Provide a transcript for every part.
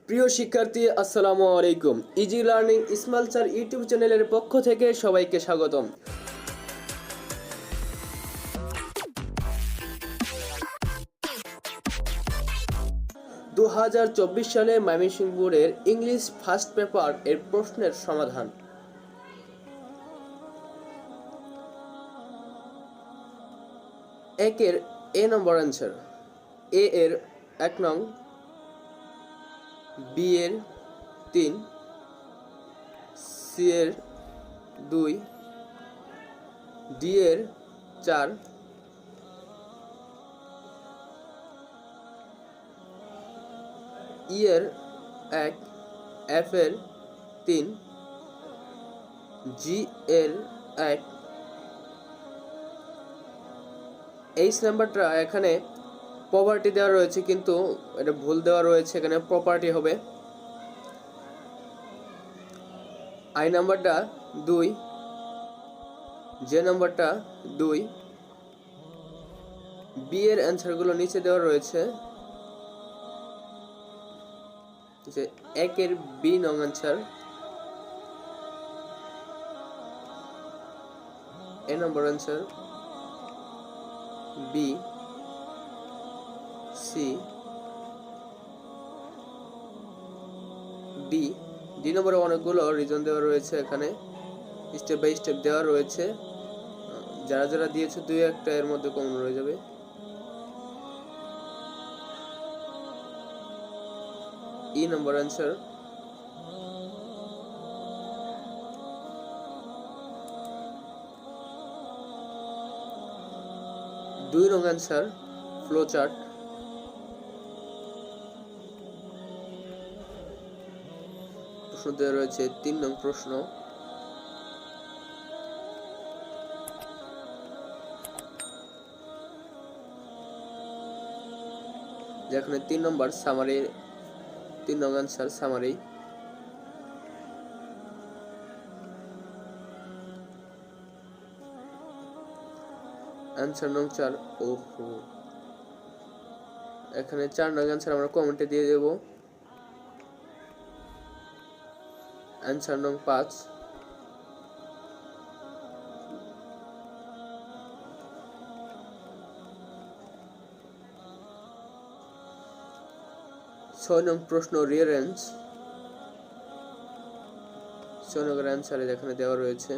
প্রিয় শিক্ষার্থী, আসসালামু আলাইকুম। Easy learning Ismail sir YouTube চ্যানেলের পক্ষ থেকে সবাইকে স্বাগতম। 2024 সালে ময়মনসিংহ বোর্ডের ইংলিশ ফার্স্ট পেপার এর প্রশ্নের সমাধান। একের এ নম্বর অ্যান্সার। এ এর 1 নং, বি এর 3, সি এর 2, ডি এর 4, ই এর 1, এফ এর 3, জি এর 1। এইচ নাম্বারটা এখানে প্রপার্টি দেওয়া রয়েছে, কিন্তু এটা ভুল দেওয়া রয়েছে, এখানে প্রপার্টি হবে। আই নাম্বারটা 2, জে নাম্বারটা 2, বি এর অ্যান্সারগুলো নিচে দেওয়া রয়েছে, যে 1 এর বি নং answer, A number answer, B, C, D. D নম্বরে অনেকগুলো রিজন দেওয়া রয়েছে, এখানে স্টেপ বাই স্টেপ দেওয়া রয়েছে। যারা যারা দিয়েছে 2-1টা এর মধ্যে কমন রয়ে যাবে। ই নম্বর অ্যান্সার, দুই নং অ্যান্সার, ফ্লো চার্ট। প্রশ্ন দেওয়া রয়েছে 3 নং প্রশ্ন। যেখানে 3 নম্বর সামারি, 3 নং অ্যান্সার সামারি। অ্যান্সার নং 4। ওহো, এখানে 4 নং অ্যান্সার আমরা কমেন্টে দিয়ে দেব। অ্যান্সার নং 5। ছয় নং প্রশ্ন রিয়ারেঞ্জ। 6 নং অ্যান্সার এখানে দেওয়া রয়েছে।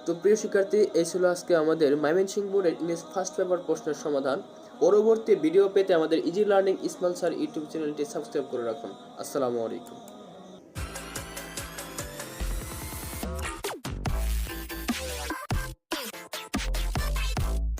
তো প্রিয় শিক্ষার্থী, এই ছিল আজকে আমাদের ময়মনসিংহ বোর্ডের ইংলিশ ফার্স্ট পেপার প্রশ্নের সমাধান। পরবর্তী ভিডিও পেতে আমাদের easy learning Ismail sir YouTube চ্যানেলটি সাবস্ক্রাইব করে রাখুন। আসসালামু আলাইকুম।